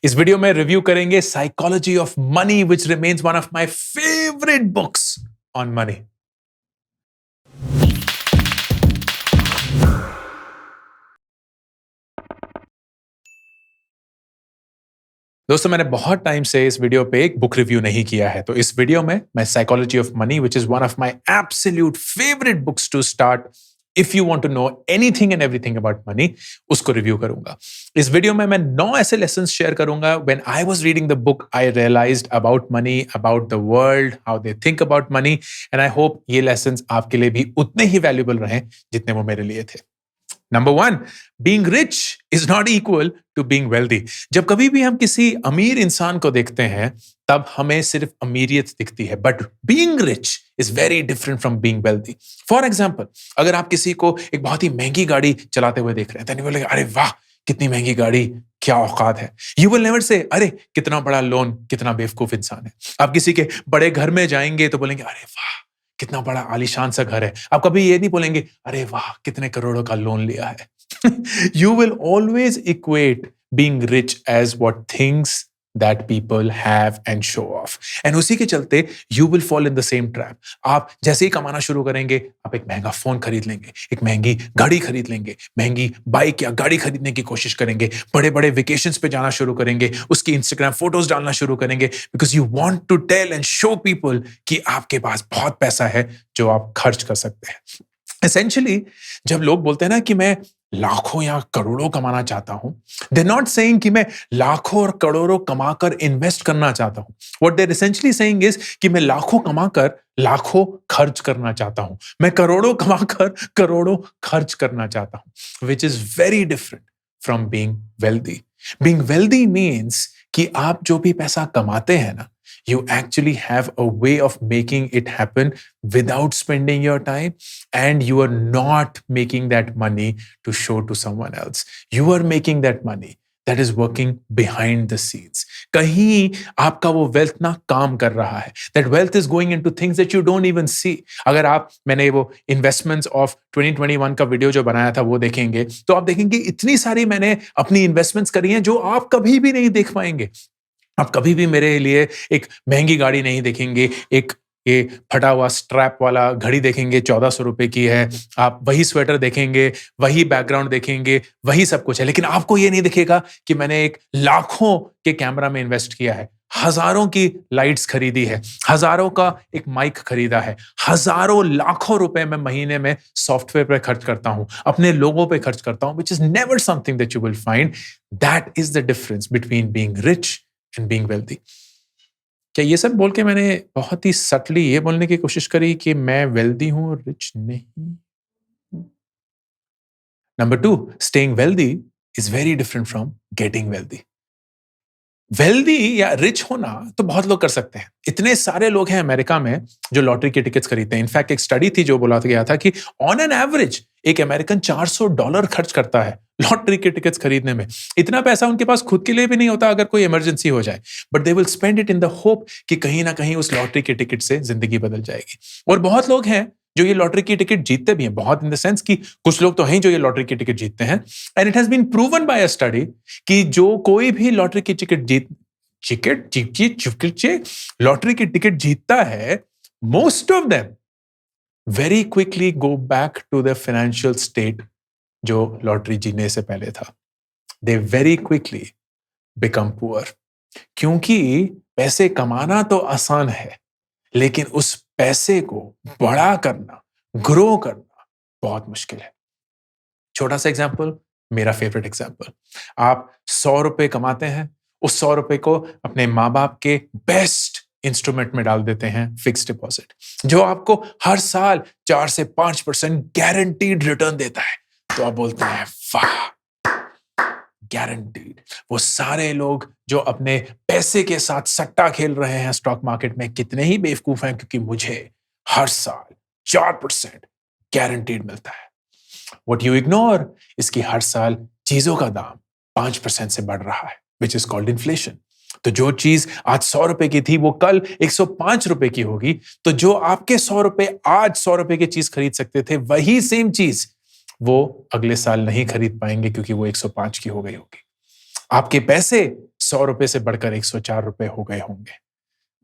इस वीडियो में रिव्यू करेंगे psychology of money which remains one of my favourite books on money. दोस्तों, मैंने बहुत टाइम से इस वीडियो पे एक बुक रिव्यू नहीं किया है, तो इस वीडियो में मैं psychology of money which is one of my absolute favourite books to start if you want to know anything and everything about money, उसको रिव्यू करूंगा। इस वीडियो में मैं 9 ऐसे लेसन्स शेयर करूंगा। When I was reading the book I realised about money, about the world, how they think about money, and I hope ये lessons आपके लिए भी उतने ही वैल्यूएबल रहे जितने वो मेरे लिए थे। Number 1, being rich is not equal to being wealthy. जब कभी भी हम किसी अमीर इंसान को देखते हैं तब हमें सिर्फ अमीरियत दिखती है, but being rich is very different from being wealthy. For example, अगर आप किसी को एक बहुत ही महंगी गाड़ी चलाते हुए देख रहे हैं तो बोलेंगे, अरे वाह कितनी महंगी गाड़ी, क्या औकात है। यू विल नेवर से अरे कितना बड़ा लोन, कितना बेवकूफ इंसान है। आप किसी के बड़े घर में जाएंगे तो बोलेंगे, अरे वाह कितना बड़ा आलीशान सा घर है। आप कभी ये नहीं बोलेंगे, अरे वाह कितने करोड़ों का लोन लिया है। You will always equate being rich as what things that people have and show off, and उसी के चलते you will fall in the same trap. आप जैसे ही कमाना शुरू करेंगे, आप एक महंगा फोन खरीद लेंगे, एक महंगी गाड़ी खरीद लेंगे, महंगी बाइक या गाड़ी खरीदने की कोशिश करेंगे, बड़े बड़े वेकेशंस पे जाना शुरू करेंगे, उसकी इंस्टाग्राम फोटोज डालना शुरू करेंगे, because you want to tell and show people कि आपके पास बहुत पैसा है जो आप खर्च कर सकते हैं। एसेंशियली जब लोग बोलते हैं ना कि मैं लाखों या करोड़ों कमाना चाहता हूं, दे नॉट सेइंग कि मैं लाखों और करोड़ों कमाकर इन्वेस्ट करना चाहता हूं। What they essentially saying is कि मैं लाखों कमाकर लाखों खर्च करना चाहता हूं, मैं करोड़ों कमाकर करोड़ों खर्च करना चाहता हूं, which is very different from being wealthy. Being wealthy means कि आप जो भी पैसा कमाते हैं ना, you actually have a way of making it happen without spending your time, and you are not making that money to show to someone else. You are making that money that is working behind the scenes. कहीं आपका वो wealth ना काम कर रहा है. That wealth is going into things that you don't even see. अगर आप, मैंने वो investments of 2021 का वीडियो जो बनाया था वो देखेंगे तो आप देखेंगे इतनी सारी मैंने अपनी investments करी हैं जो आप कभी भी नहीं देख पाएंगे। आप कभी भी मेरे लिए एक महंगी गाड़ी नहीं देखेंगे, एक ये फटा हुआ स्ट्रैप वाला घड़ी देखेंगे, 1400 रुपए की है। आप वही स्वेटर देखेंगे, वही बैकग्राउंड देखेंगे, वही सब कुछ है, लेकिन आपको ये नहीं दिखेगा कि मैंने एक लाखों के कैमरा में इन्वेस्ट किया है, हजारों की लाइट्स खरीदी है, हजारों का एक माइक खरीदा है, हजारों लाखों रुपए मैं महीने में सॉफ्टवेयर पे खर्च करता हूं, अपने लोगों पे खर्च करता हूं, which is never something that you will find. That is the difference between being rich and being wealthy। क्या ये सब बोल के मैंने बहुत ही सटली ये बोलने की कोशिश करी कि मैं वेल्दी हूं और रिच नहीं? Number 2, staying wealthy is very different from getting wealthy। Wealthy या रिच होना तो बहुत लोग कर सकते हैं। इतने सारे लोग हैं अमेरिका में जो लॉटरी के टिकट्स खरीदते हैं। इनफैक्ट एक स्टडी थी जो बोला गया था कि ऑन एन एवरेज एक अमेरिकन $400 खर्च करता है लॉटरी के टिकट्स खरीदने में। इतना पैसा उनके पास खुद के लिए भी नहीं होता अगर कोई इमरजेंसी हो जाए, but they will spend it in the hope कि कहीं ना कहीं उस लॉटरी के टिकट से जिंदगी बदल जाएगी। और बहुत लोग हैं जो ये लॉटरी की टिकट जीतते भी हैं, बहुत इन द सेंस कि कुछ लोग तो हैं जो ये लॉटरी की टिकट जीतते हैं। And it has been proven by a study कि जो कोई भी लॉटरी की लॉटरी की टिकट जीतता है, most of them very quickly go back to the financial state जो लॉटरी जीतने से पहले था। They very quickly become poor, क्योंकि पैसे कमाना तो आसान है, लेकिन उस पैसे को बड़ा करना, ग्रो करना बहुत मुश्किल है। छोटा सा एग्जांपल, मेरा फेवरेट एग्जांपल, आप 100 रुपए कमाते हैं, उस 100 रुपए को अपने माँ बाप के बेस्ट इंस्ट्रूमेंट में डाल देते हैं, फिक्स डिपॉजिट, जो आपको हर साल 4 से 5% गारंटीड रिटर्न देता है। तो आप बोलते हैं वाह, गारंटीड। वो सारे लोग जो अपने पैसे के साथ सट्टा खेल रहे हैं स्टॉक मार्केट में, कितने ही बेवकूफ हैं, क्योंकि मुझे हर साल 4% गारंटीड मिलता है। व्हाट यू इग्नोर इसकी हर साल चीजों का दाम 5% से बढ़ रहा है, विच इज कॉल्ड इन्फ्लेशन। तो जो चीज आज 100 रुपए की थी वो कल 105 रुपए की होगी। तो जो आपके 100 रुपए आज 100 रुपए की चीज खरीद सकते थे, वही सेम चीज वो अगले साल नहीं खरीद पाएंगे क्योंकि वो 105 की हो गई होगी। आपके पैसे ₹100 से बढ़कर ₹104 हो गए होंगे.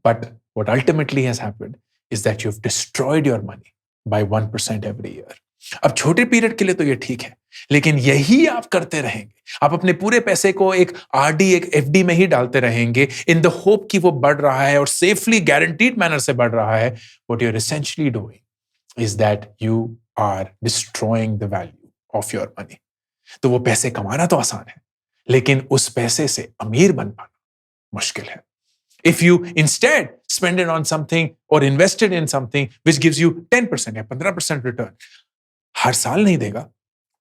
But what ultimately has happened is that you've destroyed your money by 1% every year. अब छोटे पीरियड के लिए तो ये ठीक है, लेकिन यही आप करते रहेंगे. आप अपने पूरे पैसे को एक आरडी, एक एफडी में ही डालते रहेंगे इन द होप कि वो बढ़ रहा है और सेफली गारंटीड मैनर से बढ़ रहा है. What you're essentially doing is that you are destroying the value of your money. तो वो पैसे कमाना तो आसान है, लेकिन उस पैसे से अमीर बन पाना मुश्किल है. If you instead spend it on something or invested in something which gives you 10% या 15% return, हर साल नहीं देगा,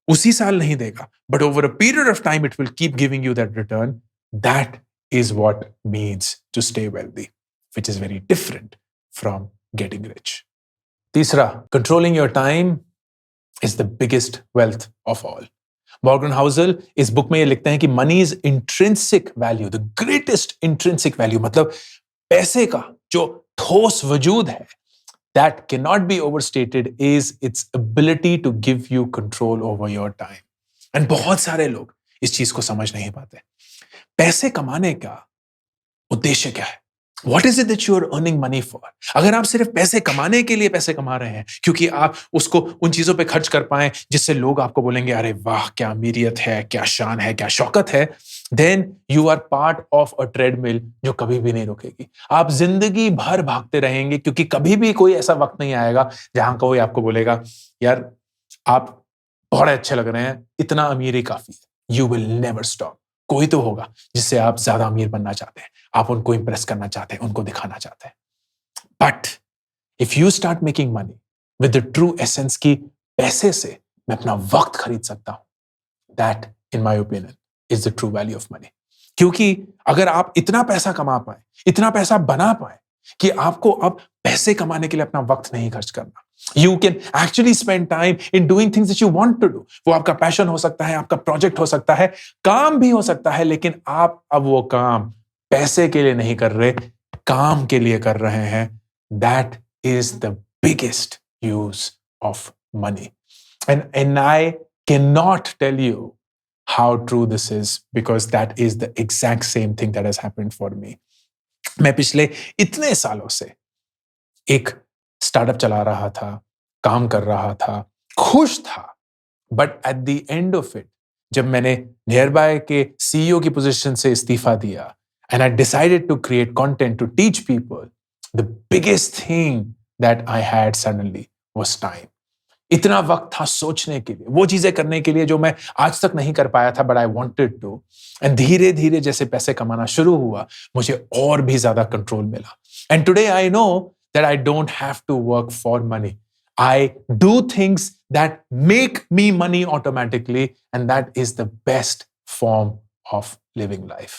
उसी साल नहीं देगा, but over a period of time it will keep giving you that return. That is what means to stay wealthy, which is very different from getting rich. तीसरा, controlling your time is the biggest wealth of all. Morgan Housel इस book में ये लिखते हैं कि money is intrinsic value, the greatest intrinsic value, मतलब पैसे का जो ठोस वजूद है, that can not be overstated, is its ability to give you control over your time. And बहुत सारे लोग इस चीज को समझ नहीं पाते. पैसे कमाने का उद्देश्य क्या है? What is it that you are earning money for? अगर आप सिर्फ पैसे कमाने के लिए पैसे कमा रहे हैं क्योंकि आप उसको उन चीजों पे खर्च कर पाएं जिससे लोग आपको बोलेंगे अरे वाह क्या अमीरियत है, क्या शान है, क्या शौकत है, then you are part of a treadmill जो कभी भी नहीं रुकेगी. आप जिंदगी भर भागते रहेंगे क्योंकि कभी भी कोई ऐसा वक्त नहीं आएगा जहां कोई आपको बोलेगा यार आप बड़े अच्छे लग रहे हैं, इतना अमीर ही काफी है. You will never stop. कोई तो होगा जिससे आप ज्यादा अमीर बनना चाहते हैं, आप उनको इंप्रेस करना चाहते हैं, उनको दिखाना चाहते हैं. But if you start making money with the true essence की पैसे से मैं अपना वक्त खरीद सकता हूं, that in my opinion is the true value of money. क्योंकि अगर आप इतना पैसा कमा पाए, इतना पैसा बना पाए कि आपको अब पैसे कमाने के लिए अपना वक्त नहीं खर्च करना, you can actually spend time in doing things that you want to do. वो आपका पैशन हो सकता है, आपका प्रोजेक्ट हो सकता है, काम भी हो सकता है, लेकिन आप अब वो काम पैसे के लिए नहीं कर रहे, काम के लिए कर रहे हैं. That is the biggest use of money. And I cannot tell you how true this is because that is the exact same thing that has happened for me. मैं पिछले इतने सालों से एक स्टार्टअप चला रहा था, काम कर रहा था, खुश था, but at the end of it जब मैंने नियर बाय के सीईओ की पोजीशन से इस्तीफा दिया and I decided to create content to teach people, the biggest thing that I had suddenly was time. इतना वक्त था सोचने के लिए, वो चीजें करने के लिए जो मैं आज तक नहीं कर पाया था, but I wanted to. And धीरे धीरे जैसे पैसे कमाना शुरू हुआ, मुझे और भी ज्यादा कंट्रोल मिला. And today I know that I don't have to work for money. I do things that make me money automatically, and that is the best form of living life.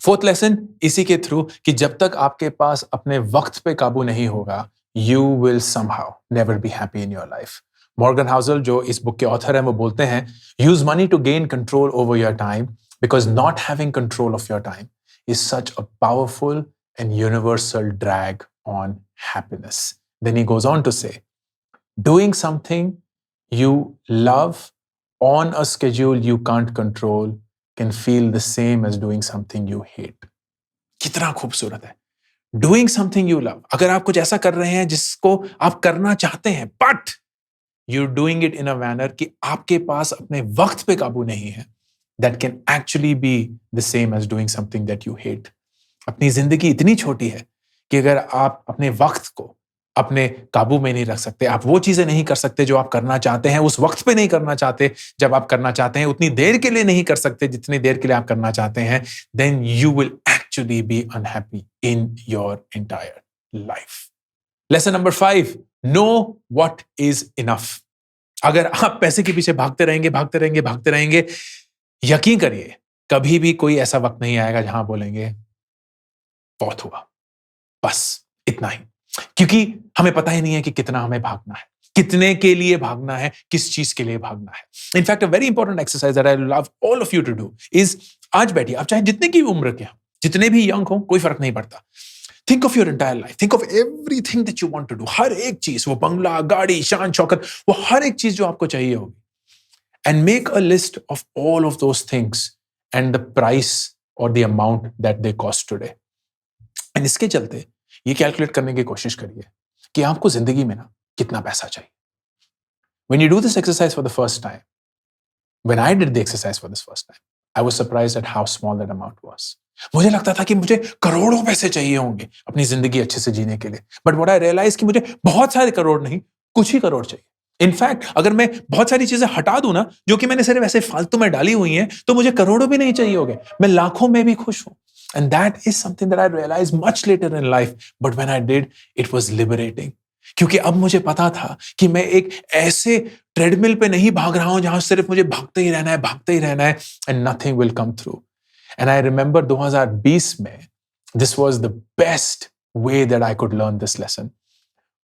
Fourth lesson इसी के through कि जब तक आपके पास अपने वक्त पे काबू नहीं होगा, you will somehow never be happy in your life. Morgan Housel जो इस बुक के ऑथर हैं वो बोलते हैं, use money to gain control over your time because not having control of your time is such a powerful and universal drag on happiness. Then he goes on to say, doing something you love on a schedule you can't control can feel the same as doing something you hate. कितना खूबसूरत है. Doing something you love. अगर आप कुछ ऐसा कर रहे हैं जिसको आप करना चाहते हैं, but you're doing it in a manner कि आपके पास अपने वक्त पे काबू नहीं है, that can actually be the same as doing something that you hate. अपनी जिंदगी इतनी छोटी है कि अगर आप अपने वक्त को अपने काबू में नहीं रख सकते, आप वो चीजें नहीं कर सकते जो आप करना चाहते हैं, उस वक्त पे नहीं करना चाहते जब आप करना चाहते हैं, उतनी देर के लिए नहीं कर सकते जितनी देर के लिए आप करना चाहते हैं, then you will actually be unhappy in your entire life. Lesson number 5, know what is enough. अगर आप पैसे के पीछे भागते रहेंगे, भागते रहेंगे, भागते रहेंगे, यकीन करिए कभी भी कोई ऐसा वक्त नहीं आएगा जहां बोलेंगे बहुत हुआ, बस इतना ही. क्योंकि हमें पता ही नहीं है कि कितना हमें भागना है, कितने के लिए भागना है, किस चीज के लिए भागना है. In fact a very important exercise that I love all of you to do is, आज बैठिए, आप चाहे जितने की उम्र के हो, जितने भी यंग हो, कोई फर्क नहीं पड़ता. Think of your entire life, think of everything that you want to do. हर एक चीज, वो बंगला, गाड़ी, शान शौकत, वो हर एक चीज जो आपको चाहिए होगी. And make a list of all of those things and the price or the amount that they cost today. And इसके चलते ये कैलकुलेट करने की कोशिश करिए कि आपको जिंदगी में ना कितना पैसा चाहिए. When you do this exercise for the first time, when I did the exercise for this first time, I was surprised at how small that amount was. मुझे लगता था कि मुझे करोड़ों पैसे चाहिए होंगे अपनी जिंदगी अच्छे से जीने के लिए. But what I realized कि मुझे बहुत सारे करोड़ नहीं, कुछ ही करोड़ चाहिए. इनफैक्ट अगर मैं बहुत सारी चीजें हटा दूं ना, जो कि मैंने सिर्फ ऐसे फालतू में डाली हुई हैं, तो मुझे करोड़ों भी नहीं चाहिए होंगे. मैं लाखों में भी खुश हूं. And that is something that I realized much later in life. But when I did, it was liberating. क्योंकि अब मुझे पता था कि मैं एक ऐसे ट्रेडमिल पे नहीं भाग रहा हूं जहां सिर्फ मुझे भागते ही रहना है and nothing will come through. And I remember 2020 में this was the best way that I could learn this lesson.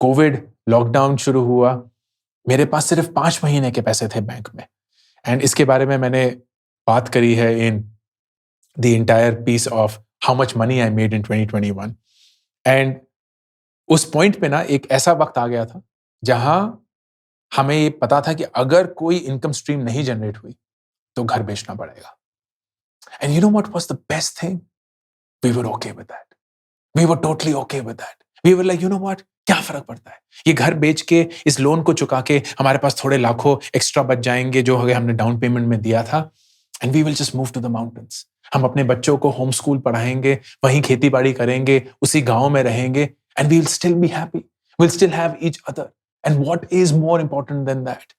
Covid lockdown शुरू हुआ, मेरे पास सिर्फ 5 महीने के पैसे थे बैंक में. एंड इसके बारे में मैंने बात करी है in the entire piece of how much money I made in 2021. And उस पॉइंट पे ना एक ऐसा वक्त आ गया था जहां हमें ये पता था कि अगर कोई इनकम स्ट्रीम नहीं जनरेट हुई तो घर बेचना पड़ेगा. And you know what was the best thing? We were okay with that. We were totally okay with that. We were like, you know what, क्या फर्क पड़ता है? ये घर बेच के इस लोन को चुका के हमारे पास थोड़े लाखों एक्स्ट्रा बच जाएंगे जो हमने डाउन पेमेंट में दिया था. And we will just move to the mountains. हम अपने बच्चों को होम स्कूल पढ़ाएंगे, वहीं खेती बाड़ी करेंगे, उसी गांव में रहेंगे. And we'll still be happy. We'll still have each other. And what is more important than that?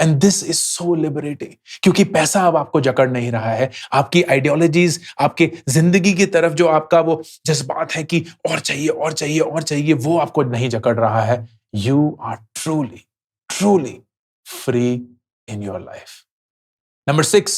And this is so liberating. क्योंकि पैसा अब आपको जकड़ नहीं रहा है. आपकी आइडियोलॉजीज, आपके जिंदगी की तरफ जो आपका वो जज्बात है कि और चाहिए और चाहिए और चाहिए, वो आपको नहीं जकड़ रहा है. You are truly free in your life. Number 6,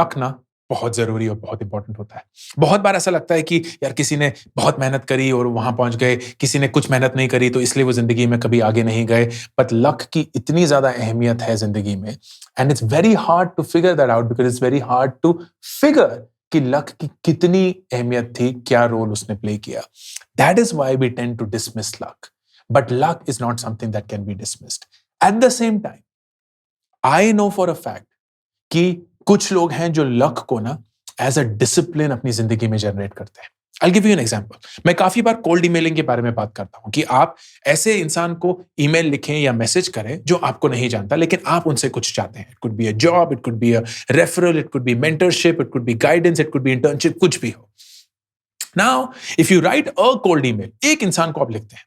luck ना बहुत जरूरी और बहुत इंपॉर्टेंट होता है. बहुत बार ऐसा लगता है कि यार किसी ने बहुत मेहनत करी और वहां पहुंच गए, किसी ने कुछ मेहनत नहीं करी तो इसलिए वो जिंदगी में कभी आगे नहीं गए. बट लक की इतनी ज्यादा अहमियत है जिंदगी में, and it's very hard to figure that out because it's very hard to figure कि लक की कितनी अहमियत थी, क्या रोल उसने प्ले किया. That is why we tend to dismiss luck. But luck is not something that can be dismissed. At the same time I know for a fact कि कुछ लोग हैं जो लक को ना एज अ डिसिप्लिन अपनी जिंदगी में जनरेट करते हैं. I'll give you an example. मैं काफी बार कोल्ड ईमेलिंग के बारे में बात करता हूं कि आप ऐसे इंसान को ईमेल लिखें या मैसेज करें जो आपको नहीं जानता लेकिन आप उनसे कुछ चाहते हैं. It could be a job, it could be a referral, it could be mentorship, it could be guidance, it could be internship, कुछ भी हो. Now if you write a cold email, एक इंसान को आप लिखते हैं,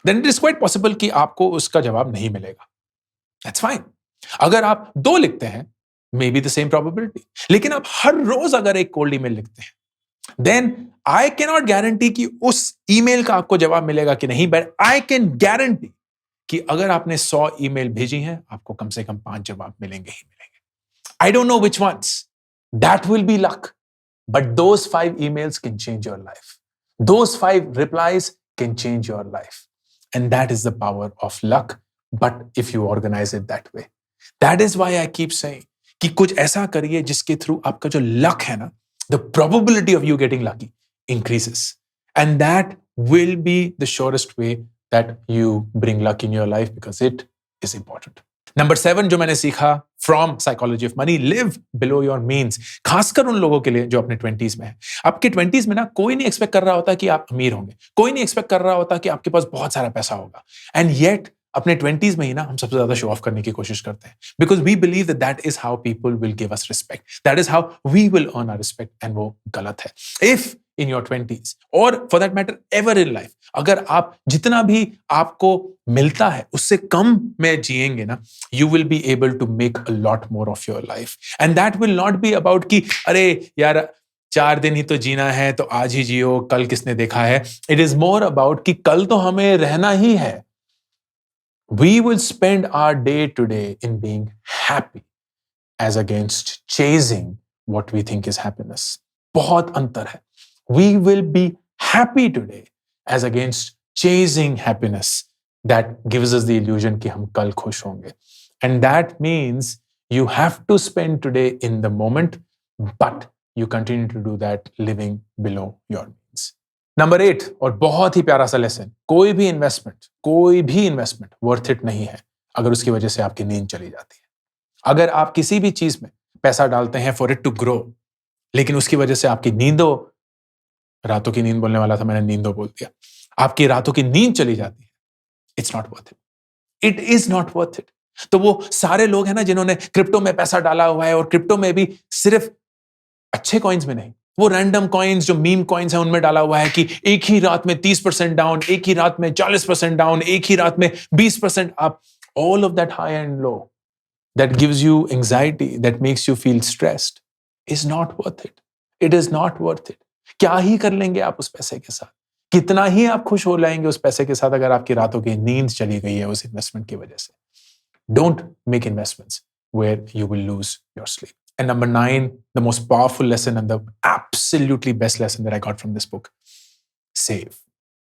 then it is quite possible कि आपको उसका जवाब नहीं मिलेगा. That's fine. अगर आप 2 लिखते हैं, maybe the same probability. लेकिन आप हर रोज अगर एक कोल्ड ईमेल लिखते हैं, then I can not guarantee कि उस ईमेल का आपको जवाब मिलेगा कि नहीं, बट आई कैन गारंटी कि अगर आपने 100 ईमेल भेजी हैं, आपको कम से कम 5 जवाब मिलेंगे ही मिलेंगे. I don't know which ones, that will be luck, but those 5 emails can change your life. Those 5 replies can change your life. And that is the power of luck, but if you organize it that way. That is why I keep saying कि कुछ ऐसा करिए जिसके through आपका जो luck है ना, the probability of you getting lucky increases. And that will be the surest way that you bring luck in your life because it is important. Number 7 जो मैंने सीखा from Psychology of Money, live below your means. खासकर उन लोगों के लिए जो अपने 20s में है. आपके 20s में ना कोई नहीं एक्सपेक्ट कर रहा होता कि आप अमीर होंगे, कोई नहीं एक्सपेक्ट कर रहा होता कि आपके पास बहुत सारा पैसा होगा. एंड येट अपने 20s में ही ना हम सबसे ज्यादा शो ऑफ करने की कोशिश करते हैं because we believe that that is how people will give us respect, that is how we will earn our respect. And वो गलत है. If in your 20s or for that matter ever in life, अगर आप जितना भी आपको मिलता है उससे कम में जिएंगे ना, you will be able to make a lot more of your life. And that will not be about कि अरे यार 4 दिन ही तो जीना है तो आज ही जियो, कल किसने देखा है. It is more about कि कल तो हमें रहना ही है. We will spend our day today in being happy as against chasing what we think is happiness. बहुत अंतर है. We will be happy today as against chasing happiness that gives us the illusion कि हम कल खुश होंगे. And that means you have to spend today in the moment, but you continue to do that living below your means. Number 8 और बहुत ही प्यारा सा lesson, कोई भी इन्वेस्टमेंट वर्थ इट नहीं है अगर उसकी वजह से आपकी नींद चली जाती है. अगर आप किसी भी चीज में पैसा डालते हैं for it to grow, लेकिन उसकी वजह से आपकी नींदों, रातों की नींद बोलने वाला था, मैंने नींदों बोल दिया, आपकी रातों की नींद चली जाती है, it's not worth it, it is not worth it. तो वो सारे लोग हैं ना जिन्होंने क्रिप्टो में पैसा डाला हुआ है, और क्रिप्टो में भी सिर्फ अच्छे कॉइन्स में नहीं, वो रैंडम कॉइन्स जो मीम कॉइन्स हैं उनमें डाला हुआ है कि एक ही रात में 30% डाउन, एक ही रात में 40% डाउन, एक ही रात में 20% up, all of that high and low that gives you anxiety, that makes you feel stressed, is not worth it. It is not worth it. क्या ही कर लेंगे आप उस पैसे के साथ? कितना ही आप खुश हो जाएंगे उस पैसे के साथ अगर आपकी रातों की नींद चली गई है उस इन्वेस्टमेंट की वजह से? Don't make investments where you will lose your sleep. And number 9, the most powerful lesson and the absolutely best lesson that I got from this book: save.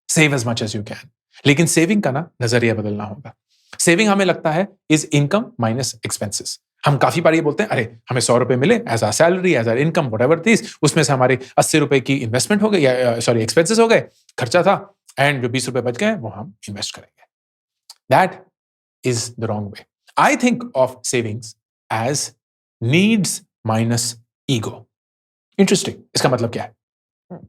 Save as much as you can. लेकिन saving का ना नजरिया बदलना होगा। Saving हमें लगता है is income minus expenses. हम काफी बार ये बोलते हैं, अरे हमें 100 रुपए मिले as a salary, as a income, whatever this, उसमें से हमारे 80 रुपए की इन्वेस्टमेंट हो गई, या सॉरी एक्सपेंसेस हो गए, खर्चा था, एंड जो 20 रुपए बच गए वो हम इन्वेस्ट करेंगे। That is the wrong way. I think of savings as needs minus ego. Interesting, इसका मतलब क्या है?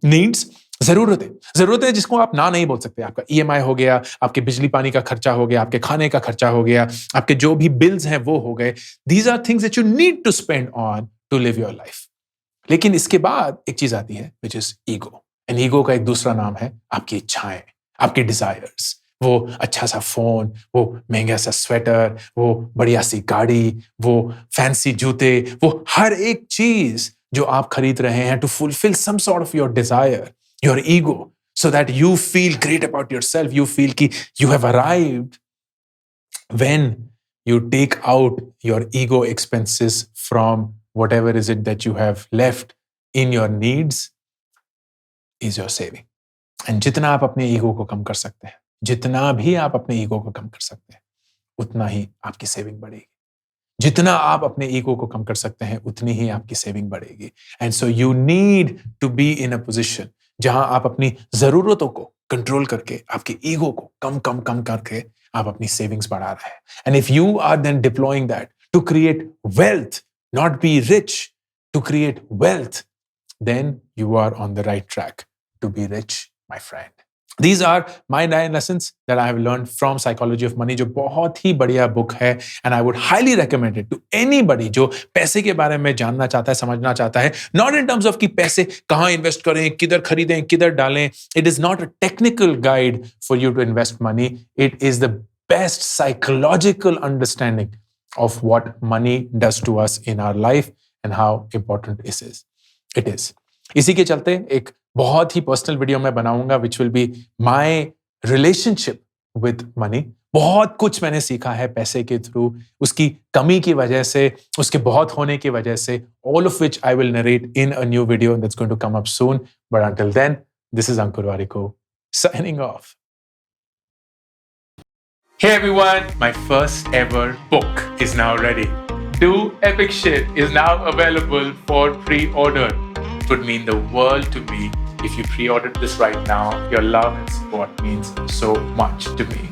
नीड्स जरूरतें जिसको आप ना नहीं बोल सकते। आपका ईएमआई हो गया, आपके बिजली पानी का खर्चा हो गया, आपके खाने का खर्चा हो गया, आपके जो भी बिल्स हैं वो हो गए। These are things that you need to spend on to live your life. लेकिन इसके बाद एक चीज आती है which is ego. And ego का एक दूसरा नाम है आपकी इच्छाएं, आपकी डिजायर्स। वो अच्छा सा फोन, वो महंगा सा स्वेटर, वो बढ़िया सी गाड़ी, वो फैंसी जूते, वो हर एक चीज जो आप खरीद रहे हैं to fulfil some sort of your desire, your ego, so that you feel great about yourself. You feel कि you have arrived. When you take out your ego expenses from whatever is it that you have left in your needs, is your saving. And जितना आप अपने ego को कम कर सकते हैं, जितना भी आप अपने ईगो को कम कर सकते हैं, उतना ही आपकी सेविंग बढ़ेगी। जितना आप अपने ईगो को कम कर सकते हैं, उतनी ही आपकी सेविंग बढ़ेगी। And so you need to be in a position जहां आप अपनी जरूरतों को कंट्रोल करके, आपके ईगो को कम करके आप अपनी सेविंग्स बढ़ा रहे हैं। And if you are then deploying that to create wealth, not be rich, to create wealth, then you are on the right track to be rich, my friend. These are my 9 lessons that I have learned from Psychology of Money, जो बहुत ही बढ़िया book है, and I would highly recommend it to anybody जो पैसे के बारे में जानना चाहता है, समझना चाहता है, not in terms of कि पैसे कहाँ इन्वेस्ट करें, किधर खरीदें, किधर डालें. It is not a technical guide for you to invest money. It is the best psychological understanding of what money does to us in our life and how important it is. इसी के चलते एक बहुत ही personal video मैं बनाऊंगा which will be my relationship with money. बहुत कुछ मैंने सीखा है पैसे के थ्रू, उसकी कमी की वजह से, उसके बहुत होने की वजह से, all of which I will narrate in a new video that's going to come up soon. But until then, this is Ankur Warikoo signing off. Hey everyone, my first ever book is now ready. Do Epic Shit is now available for pre-order. It would mean the world to me if you pre-ordered this right now. Your love and support means so much to me.